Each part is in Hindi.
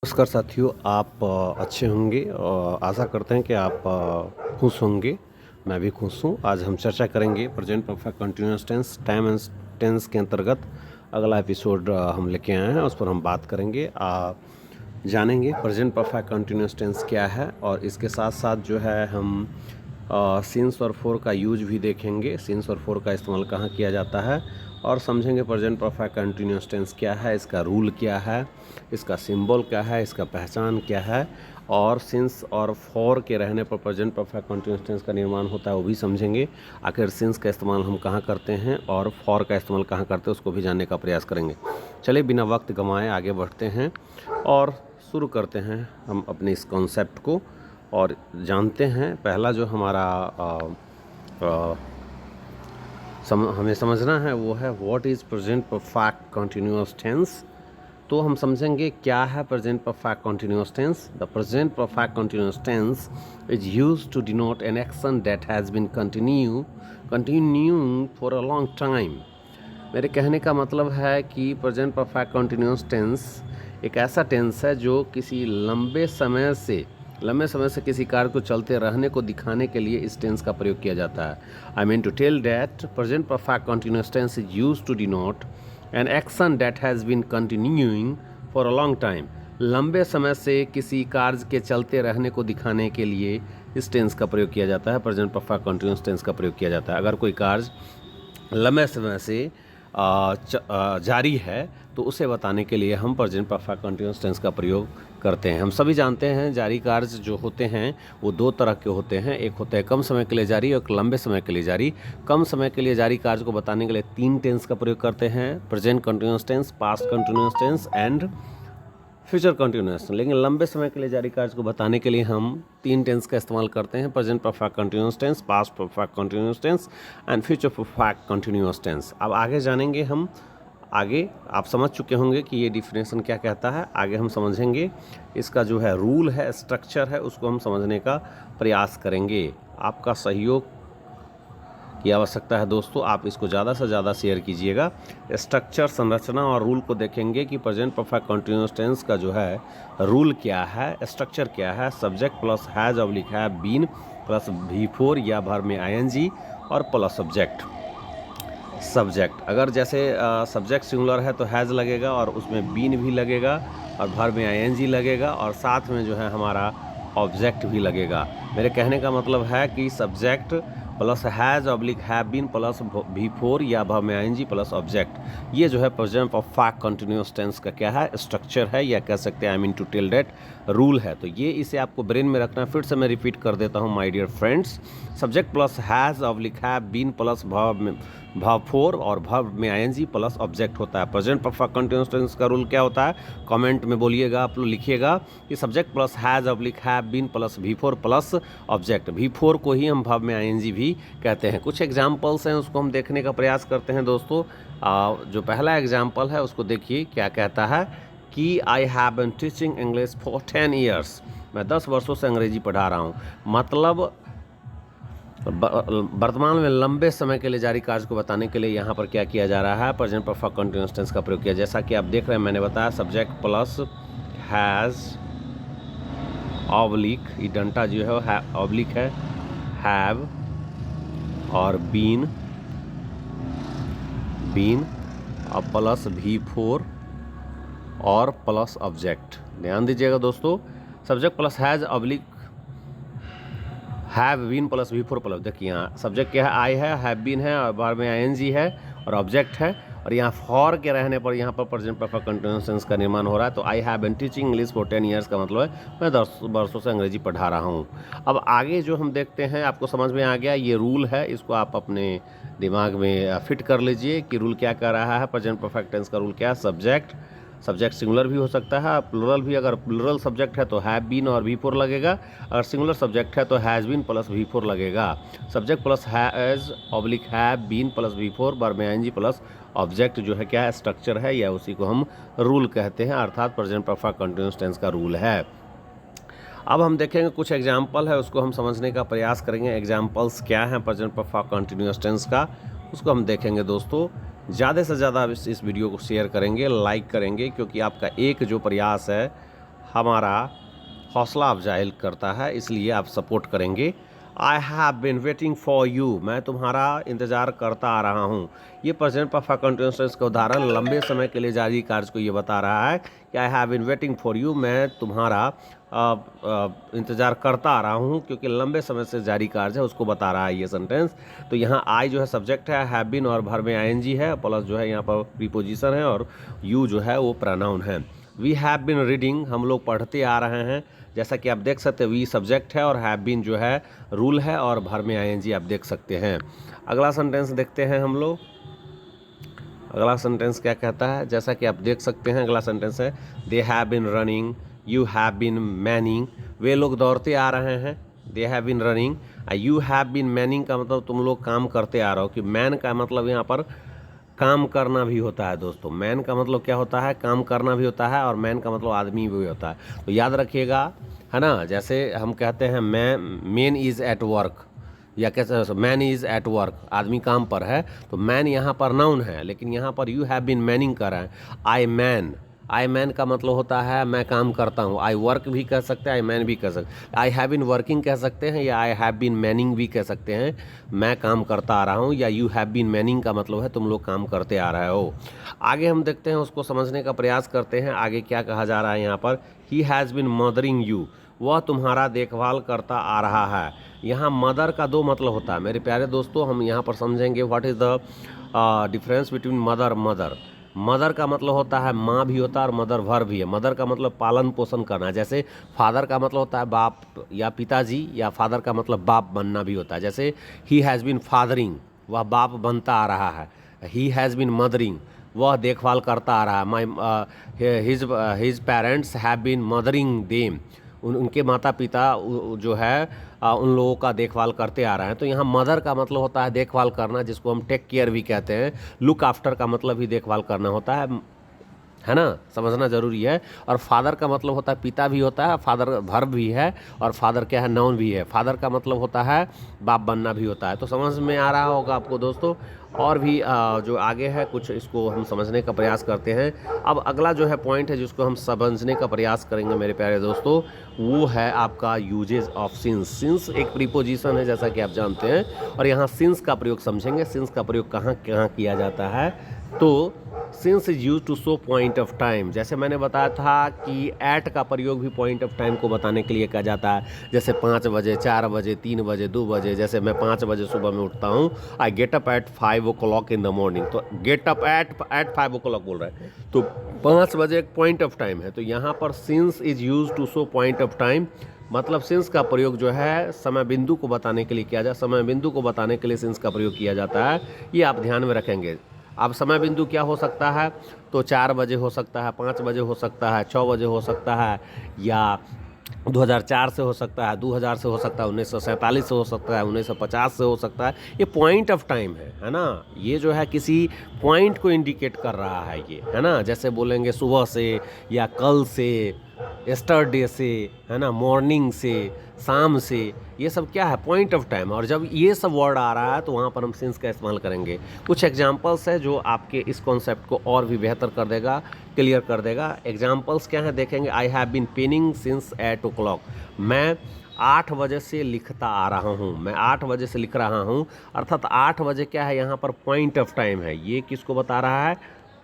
नमस्कार साथियों, आप अच्छे होंगे और आशा करते हैं कि आप खुश होंगे। मैं भी खुश हूँ। आज हम चर्चा करेंगे present perfect continuous tense time and tense के अंतर्गत अगला एपिसोड हम लेके आए हैं, उस पर हम बात करेंगे। जानेंगे प्रेजेंट परफेक्ट कंटिन्यूअस टेंस क्या है और इसके साथ साथ जो है हम सिंस और फोर का यूज भी देखेंगे। सिंस और फोर का इस्तेमाल कहाँ किया जाता है और समझेंगे प्रेजेंट परफेक्ट कंटिन्यूअस टेंस क्या है, इसका रूल क्या है, इसका सिंबल क्या है, इसका पहचान क्या है और सिंस और फॉर के रहने पर प्रेजेंट परफेक्ट कंटिन्यूअस टेंस का निर्माण होता है, वो भी समझेंगे। आखिर सिंस का इस्तेमाल हम कहाँ करते हैं और फॉर का इस्तेमाल कहाँ करते हैं, उसको भी जानने का प्रयास करेंगे। चलिए बिना वक्त गंवाए आगे बढ़ते हैं और शुरू करते हैं हम अपने इस कॉन्सेप्ट को और जानते हैं। पहला जो हमारा हमें समझना है वो है what is present perfect continuous tense. तो हम समझेंगे क्या है present perfect continuous tense. The present perfect continuous tense is used to denote an action that has been continuing for a long time. मेरे कहने का मतलब है कि प्रेजेंट परफेक्ट कंटिन्यूअस टेंस एक ऐसा टेंस है जो किसी लंबे समय से किसी कार्य को चलते रहने को दिखाने के लिए इस टेंस का प्रयोग किया जाता है। I mean to tell that present perfect continuous tense is used to denote an action that has been continuing for a long time. लंबे समय से किसी कार्य के चलते रहने को दिखाने के लिए इस टेंस का प्रयोग किया जाता है, प्रेजेंट परफेक्ट कंटिन्यूअस टेंस का प्रयोग किया जाता है। अगर कोई कार्य लंबे समय से जारी है तो उसे बताने के लिए हम प्रेजेंट परफेक्ट कंटिन्यूअस टेंस का प्रयोग करते हैं। हम सभी जानते हैं जारी कार्य जो होते हैं वो दो तरह के होते हैं। एक होता है कम समय के लिए जारी और एक लंबे समय के लिए जारी। कम समय के लिए जारी कार्य को बताने के लिए तीन टेंस का प्रयोग करते हैं, present continuous tense, past continuous tense and future continuous. लेकिन लंबे समय के लिए जारी कार्य को बताने के लिए हम तीन टेंस का इस्तेमाल करते हैं, present perfect continuous tense, past perfect continuous tense and future perfect continuous tense. अब आगे जानेंगे हम। आगे आप समझ चुके होंगे कि ये डिफिनेशन क्या कहता है। आगे हम समझेंगे इसका जो है रूल है, स्ट्रक्चर है, उसको हम समझने का प्रयास करेंगे। आपका सहयोग की आवश्यकता है दोस्तों। आप इसको ज़्यादा से ज़्यादा शेयर कीजिएगा। स्ट्रक्चर, संरचना और रूल को देखेंगे कि प्रेजेंट परफेक्ट कंटिन्यूअस टेंस का जो है रूल क्या है, स्ट्रक्चर क्या है। Subject plus has oblique have been plus V4 या वर्ब में ING और प्लस सब्जेक्ट। अगर जैसे सब्जेक्ट सिंगुलर है तो हैज़ लगेगा और उसमें बीन भी लगेगा और वर्ब में ING लगेगा और साथ में जो है हमारा ऑब्जेक्ट भी लगेगा। मेरे कहने का मतलब है कि subject plus has oblique have been plus V4 या वर्ब में ING प्लस ऑब्जेक्ट, ये जो है प्रेजेंट परफेक्ट कंटिन्यूअस टेंस का क्या है, स्ट्रक्चर है, या कह सकते हैं I mean to tell that rule है। तो ये इसे आपको ब्रेन में रखना है। फिर से मैं रिपीट कर देता हूँ my dear friends. Subject plus has oblique have been plus verb 4 और वर्ब में ING प्लस ऑब्जेक्ट होता है। प्रेजेंट परफेक्ट कंटिन्यूअस टेंस का रूल क्या होता है, कमेंट में बोलिएगा, आप लोग लिखिएगा कि subject plus has oblique have been plus V4 plus object. V4 को ही हम वर्ब में ING भी कहते हैं। कुछ एग्जाम्पल्स हैं, उसको हम देखने का प्रयास करते हैं दोस्तों। जो पहला एग्जाम्पल है उसको देखिए क्या कहता है कि I have been teaching English for 10 years. मैं 10 वर्षों से अंग्रेजी पढ़ा रहा हूँ। मतलब वर्तमान में लंबे समय के लिए जारी कार्य को बताने के लिए यहाँ पर क्या किया जा रहा है, प्रेजेंट परफेक्ट कंटिन्यूअस टेंस का प्रयोग किया। जैसा कि आप देख रहे हैं, मैंने बताया सब्जेक्ट प्लस हैज़ ऑब्लिक, ये डंटा जो है ऑब्लिक है, हैव और बीन और प्लस V4 और प्लस ऑब्जेक्ट। ध्यान दीजिएगा दोस्तों, subject plus has oblique have been plus V4 plus, देखिए यहाँ सब्जेक्ट क्या है, आई है, हैव बीन है और वर्ब में ING है और ऑब्जेक्ट है और यहाँ फॉर के रहने पर यहाँ पर प्रेजेंट परफेक्ट कंटिन्यूअस टेंस का निर्माण हो रहा है। तो I have been teaching English for 10 years का मतलब है मैं 10 वर्षों से अंग्रेजी पढ़ा रहा हूँ। अब आगे जो हम देखते हैं, आपको समझ में आ गया, ये रूल है, इसको आप अपने दिमाग में फिट कर लीजिए कि रूल क्या कह रहा है। प्रेजेंट परफेक्ट टेंस का रूल क्या है, सब्जेक्ट सिंगुलर भी हो सकता है, प्लुरल भी। अगर प्लुरल सब्जेक्ट है तो हैव बीन और V4 लगेगा, अगर सिंगुलर सब्जेक्ट है तो हैज़ बीन प्लस V4 लगेगा। Subject plus has oblique have been plus V4, verb में ING प्लस ऑब्जेक्ट जो है क्या है, स्ट्रक्चर है, या उसी को हम रूल कहते हैं, अर्थात प्रेजेंट परफेक्ट कंटिन्यूअस टेंस का रूल है। अब हम देखेंगे कुछ एग्जाम्पल है, उसको हम समझने का प्रयास करेंगे। एग्जाम्पल्स क्या हैं प्रेजेंट परफेक्ट कंटिन्यूअस टेंस का, उसको हम देखेंगे दोस्तों। ज़्यादा से ज़्यादा इस वीडियो को शेयर करेंगे, लाइक करेंगे, क्योंकि आपका एक जो प्रयास है हमारा हौसला अफजाई करता है, इसलिए आप सपोर्ट करेंगे। I have been waiting for you, मैं तुम्हारा इंतज़ार करता आ रहा हूँ। ये प्रेजेंट परफेक्ट कंटिन्यूअस टेंस का उदाहरण लंबे समय के लिए जारी कार्य को ये बता रहा है कि I have been waiting for you, मैं तुम्हारा इंतज़ार करता आ रहा हूँ, क्योंकि लंबे समय से जारी कार्य है उसको बता रहा है ये सेंटेंस। तो यहाँ आई जो है सब्जेक्ट है, हैव बिन और भर में आईएनजी है, प्लस जो है यहाँ पर प्रीपोजिशन है, और यू जो है वो प्रोनाउन है। वी हैव बिन रीडिंग, हम लोग पढ़ते आ रहे हैं। जैसा कि आप देख सकते हैं वी सब्जेक्ट है और हैव बीन जो है रूल है और भर में आईएनजी आप देख सकते हैं। अगला सेंटेंस देखते हैं हम लोग। अगला सेंटेंस क्या कहता है, जैसा कि आप देख सकते हैं अगला सेंटेंस है they have been running, you have been manning, वे लोग दौड़ते आ रहे हैं। They have been running, you have been manning का मतलब तुम लोग काम करते आ रहे हो, कि मैन का मतलब यहाँ पर काम करना भी होता है दोस्तों। मैन का मतलब क्या होता है, काम करना भी होता है, और मैन का मतलब आदमी भी होता है। तो याद रखिएगा, है ना। जैसे हम कहते हैं मैन इज़ एट वर्क, या कैसे मैन इज़ एट वर्क, आदमी काम पर है, तो मैन यहाँ पर नाउन है, लेकिन यहाँ पर यू हैव बीन मैनिंग कर रहे हैं। आई मैन का मतलब होता है मैं काम करता हूँ। आई वर्क भी कह सकते हैं, आई मैन भी कह सकते हैं, आई हैव बीन वर्किंग कह सकते हैं, या आई हैव बीन मैनिंग भी कह सकते हैं, मैं काम करता आ रहा हूँ। या यू हैव बीन मैनिंग का मतलब है तुम लोग काम करते आ रहे हो। आगे हम देखते हैं, उसको समझने का प्रयास करते हैं। आगे क्या कहा जा रहा है यहाँ पर, he has been mothering you, वह तुम्हारा देखभाल करता आ रहा है। यहाँ मदर का दो मतलब होता है मेरे प्यारे दोस्तों। हम यहाँ पर समझेंगे what is the difference between mother. Mother का मतलब होता है माँ भी होता है और मदर भर भी है। मदर का मतलब पालन पोषण करना, जैसे फादर का मतलब होता है बाप या पिताजी, या फादर का मतलब बाप बनना भी होता है। जैसे ही हैज़ बीन फादरिंग, वह बाप बनता आ रहा है। ही हैज़ बीन मदरिंग, वह देखभाल करता आ रहा है। His parents have been mothering them, उनके माता पिता जो है उन लोगों का देखभाल करते आ रहे हैं। तो यहाँ मदर का मतलब होता है देखभाल करना, जिसको हम टेक केयर भी कहते हैं। लुक आफ्टर का मतलब भी देखभाल करना होता है ना, समझना ज़रूरी है। और फादर का मतलब होता है पिता भी होता है, फादर वर्ब भी है, और फादर क्या है, नाउन भी है। फादर का मतलब होता है बाप बनना भी होता है। तो समझ में आ रहा होगा आपको दोस्तों। और भी जो आगे है कुछ, इसको हम समझने का प्रयास करते हैं। अब अगला जो है पॉइंट है जिसको हम समझने का प्रयास करेंगे मेरे प्यारे दोस्तों, वो है आपका यूजेज ऑफ सिंस। सिंस एक प्रीपोजिशन है जैसा कि आप जानते हैं, और यहाँ सिंस का प्रयोग समझेंगे। सिंस का प्रयोग कहाँ कहाँ किया जाता है, तो since is use to show point of time. जैसे मैंने बताया था कि एट का प्रयोग भी पॉइंट ऑफ टाइम को बताने के लिए किया जाता है। जैसे 5 बजे, 4 बजे, 3 बजे, 2 बजे। जैसे मैं 5 बजे सुबह में उठता हूँ, I get up at 5 o'clock in the morning. तो गेट अप एट 5 o'clock बोल रहे हैं, तो 5 बजे एक पॉइंट ऑफ टाइम है। तो यहाँ पर since is use to show point of time, मतलब सिंस का प्रयोग जो है समय बिंदु को बताने के लिए किया जाए। समय बिंदु को बताने के लिए सिंस का प्रयोग किया जाता है, ये आप ध्यान में रखेंगे। अब समय बिंदु क्या हो सकता है, तो 4 बजे हो सकता है, 5 बजे हो सकता है, 6 बजे हो सकता है, या 2004 से हो सकता है, 2000 से हो सकता है, 1947 से हो सकता है, 1950 से हो सकता है। ये पॉइंट ऑफ टाइम है ना। ये जो है किसी पॉइंट को इंडिकेट कर रहा है ये, है ना। जैसे बोलेंगे सुबह से, या कल से, यस्टरडे से, है ना, मॉर्निंग से, शाम से, ये सब क्या है, पॉइंट ऑफ टाइम। और जब ये सब वर्ड आ रहा है तो वहाँ पर हम सिंस का इस्तेमाल करेंगे। कुछ एग्जांपल्स है जो आपके इस कॉन्सेप्ट को और भी बेहतर कर देगा, क्लियर कर देगा। एग्जांपल्स क्या है देखेंगे। I have been painting since 8 o'clock, मैं 8 बजे से लिखता आ रहा हूँ। मैं 8 बजे से लिख रहा हूँ, अर्थात 8 बजे क्या है यहाँ पर पॉइंट ऑफ टाइम है। ये किसको बता रहा है,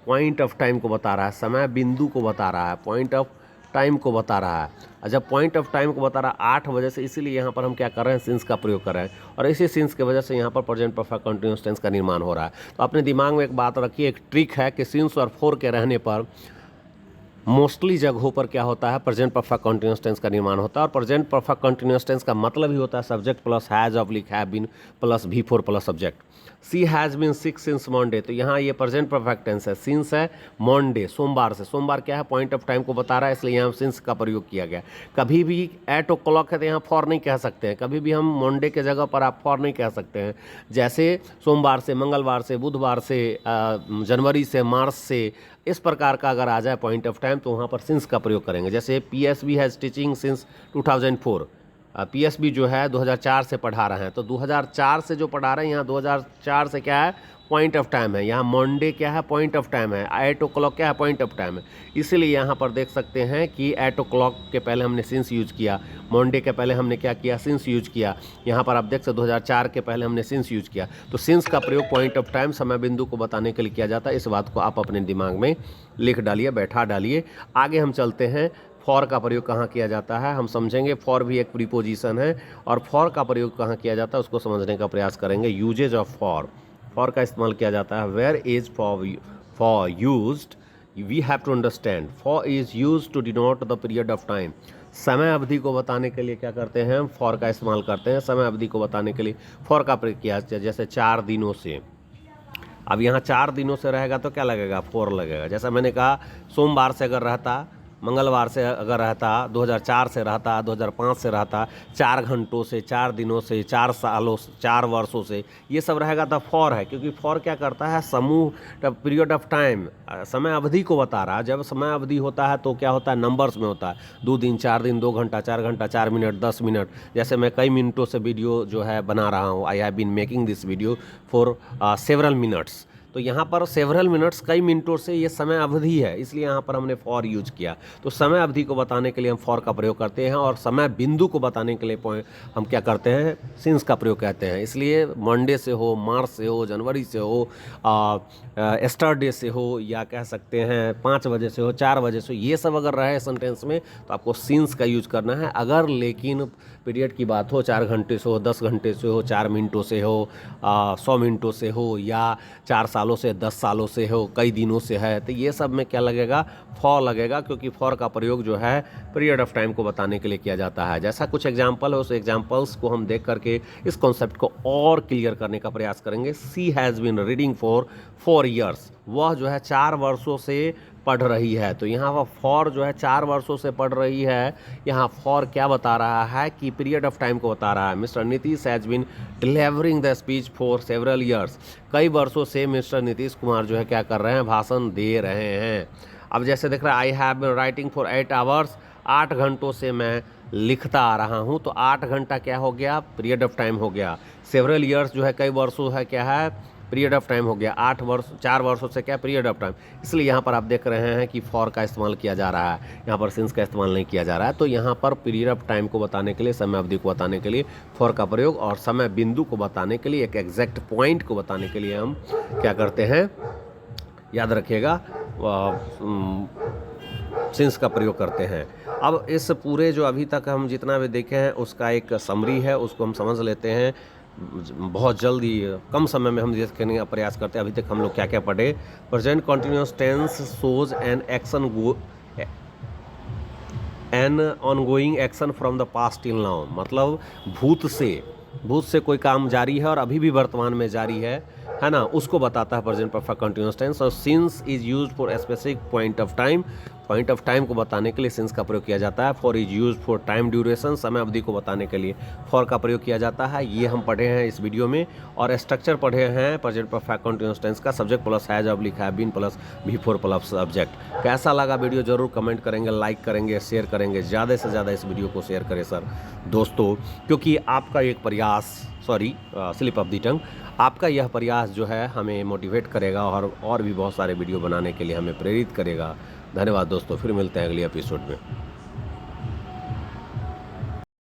पॉइंट ऑफ टाइम को बता रहा है, समय बिंदु को बता रहा है, पॉइंट ऑफ टाइम को बता रहा है। और जब पॉइंट ऑफ टाइम को बता रहा है 8 बजे से, इसीलिए यहाँ पर हम क्या कर रहे हैं, सिंस का प्रयोग कर रहे हैं। और इसी सिंस की वजह से यहाँ पर प्रेजेंट परफेक्ट कंटिन्यूअस टेंस का निर्माण हो रहा है। तो अपने दिमाग में एक बात रखिए, एक ट्रिक है कि सिंस और फोर के रहने पर मोस्टली जगहों पर क्या होता है, प्रेजेंट परफेक्ट कंटिन्यूअस टेंस का निर्माण होता है। और प्रेजेंट परफेक्ट कंटिन्यूअस टेंस का मतलब ही होता है subject plus has oblique have been plus V4 plus subject. She has been sick since Monday, तो यहाँ ये प्रेजेंट परफेक्ट टेंस है। सिंस है मंडे, सोमवार से। सोमवार क्या है, पॉइंट ऑफ टाइम को बता रहा है, इसलिए यहाँ सिंस का प्रयोग किया गया। कभी भी 8 o'clock है तो यहाँ फॉर नहीं कह सकते हैं। कभी भी हम मंडे के जगह पर आप फॉर नहीं कह सकते हैं। जैसे सोमवार से, मंगलवार से, बुधवार से, जनवरी से, मार्च से, इस प्रकार का अगर आ जाए पॉइंट ऑफ टाइम तो वहाँ पर सिंस का प्रयोग करेंगे। जैसे PSB has teaching since 2004, PSB जो है 2004 से पढ़ा रहे हैं, तो 2004 से जो पढ़ा रहे हैं यहाँ 2004 से क्या है, पॉइंट ऑफ टाइम है। यहाँ मंडे क्या है, पॉइंट ऑफ टाइम है। 8 o'clock क्या है, पॉइंट ऑफ टाइम है। इसीलिए यहाँ पर देख सकते हैं कि 8 o'clock के पहले हमने सिंस यूज किया, मंडे के पहले हमने क्या किया, सिंस यूज किया। यहाँ पर आप देख सकते 2004 के पहले हमने सिंस यूज किया। तो सिंस का प्रयोग पॉइंट ऑफ टाइम, समय बिंदु को बताने के लिए किया जाता है। इस बात को आप अपने दिमाग में लिख डालिए, बैठा डालिए। आगे हम चलते हैं, फॉर का प्रयोग कहाँ किया जाता है हम समझेंगे। फॉर भी एक प्रीपोजिशन है, और फॉर का प्रयोग कहाँ किया जाता है उसको समझने का प्रयास करेंगे। यूजेज ऑफ फॉर, फॉर का इस्तेमाल किया जाता है। Where is for used, we have to understand. For is used to denote the period of time, समय अवधि को बताने के लिए क्या करते हैं हम, फॉर का इस्तेमाल करते हैं। समय अवधि को बताने के लिए फॉर का प्रयोग किया जाता है। जैसे 4 दिनों से, अब यहाँ 4 दिनों से रहेगा तो क्या लगेगा, फॉर लगेगा। जैसा मैंने कहा सोमवार से अगर रहता, मंगलवार से अगर रहता, 2004 से रहता, 2005 से रहता, 4 घंटों से, 4 दिनों से, 4 सालों से, 4 वर्षों से, ये सब रहेगा तो फॉर है। क्योंकि फॉर क्या करता है, समूह, पीरियड ऑफ टाइम, समय अवधि को बता रहा है। जब समय अवधि होता है तो क्या होता है, नंबर्स में होता है। 2 दिन, 4 दिन, 2 घंटा, 4 घंटा, 4 मिनट, 10 मिनट। जैसे मैं कई मिनटों से वीडियो जो है बना रहा हूँ, I have been making this video for several minutes. तो यहाँ पर सेवरल मिनट्स, कई मिनटों से, ये समय अवधि है, इसलिए यहाँ पर हमने फॉर यूज किया। तो समय अवधि को बताने के लिए हम फॉर का प्रयोग करते हैं, और समय बिंदु को बताने के लिए हम क्या करते हैं, सिंस का प्रयोग करते हैं। इसलिए मंडे से हो, मार्च से हो, जनवरी से हो, एस्टरडे से हो, या कह सकते हैं 5 बजे से हो, 4 बजे से हो, ये सब अगर रहे सेंटेंस में तो आपको सिंस का यूज करना है। अगर लेकिन पीरियड की बात हो, 4 घंटे से हो, 10 घंटे से हो, 4 मिनटों से हो, 100 मिनटों से हो, या 4 सालों से, 10 सालों से हो, कई दिनों से है, तो ये सब में क्या लगेगा, फॉर लगेगा। क्योंकि फॉर का प्रयोग जो है पीरियड ऑफ टाइम को बताने के लिए किया जाता है। जैसा कुछ एग्जाम्पल है, उस एग्जाम्पल्स को हम देख करके इस कॉन्सेप्ट को और क्लियर करने का प्रयास करेंगे। She has been reading for 4 years, वह जो है 4 वर्षों से पढ़ रही है। तो यहाँ वह फॉर जो है 4 वर्षों से पढ़ रही है। यहाँ फॉर क्या बता रहा है कि पीरियड ऑफ टाइम को बता रहा है। Mister Nitish has been delivering the speech for several years, कई वर्षों से मिस्टर नीतीश कुमार जो है क्या कर रहे हैं, भाषण दे रहे हैं। अब जैसे देख रहे हैं, I have been writing for 8 hours, 8 घंटों से मैं लिखता आ रहा हूँ। तो 8 घंटा क्या हो गया, पीरियड ऑफ टाइम हो गया। सेवरल ईयर्स जो है कई वर्षों है, क्या है, पीरियड ऑफ टाइम हो गया। 8 वर्ष, 4 वर्षों से क्या, पीरियड ऑफ टाइम। इसलिए यहाँ पर आप देख रहे हैं कि फॉर का इस्तेमाल किया जा रहा है, यहाँ पर सिंस का इस्तेमाल नहीं किया जा रहा है। तो यहाँ पर पीरियड ऑफ टाइम को बताने के लिए, समय अवधि को बताने के लिए फॉर का प्रयोग, और समय बिंदु को बताने के लिए, एक एग्जैक्ट पॉइंट को बताने के लिए हम क्या करते हैं, याद रखिएगा, सिंस का प्रयोग करते हैं। अब इस पूरे जो अभी तक हम जितना भी देखे हैं उसका एक समरी है, उसको हम समझ लेते हैं। बहुत जल्दी, कम समय में हम देखने का प्रयास करते हैं। अभी तक हम लोग क्या क्या पढ़े। Present continuous tense shows an ongoing action from the past till now, मतलब भूत से कोई काम जारी है और अभी भी वर्तमान में जारी है ना, उसको बताता है प्रेजेंट परफेक्ट कंटिन्यूअस टेंस। और since is used for a specific point of time, point of time को बताने के लिए सिंस का प्रयोग किया जाता है। For is used for time duration, समय अवधि को बताने के लिए फॉर का प्रयोग किया जाता है। ये हम पढ़े हैं इस वीडियो में। और स्ट्रक्चर पढ़े हैं प्रेजेंट परफेक्ट कंटिन्यूअस टेंस का, सब्जेक्ट प्लस हैज अब लिखा है, been plus V4 plus subject. कैसा लगा वीडियो जरूर कमेंट करेंगे, लाइक करेंगे, शेयर करेंगे, ज़्यादा से ज़्यादा इस वीडियो को शेयर करें सर दोस्तों, क्योंकि आपका एक प्रयास, स्लिप ऑफ द टंग, आपका यह प्रयास जो है हमें मोटिवेट करेगा और भी बहुत सारे वीडियो बनाने के लिए हमें प्रेरित करेगा। धन्यवाद दोस्तों, फिर मिलते हैं अगले एपिसोड में।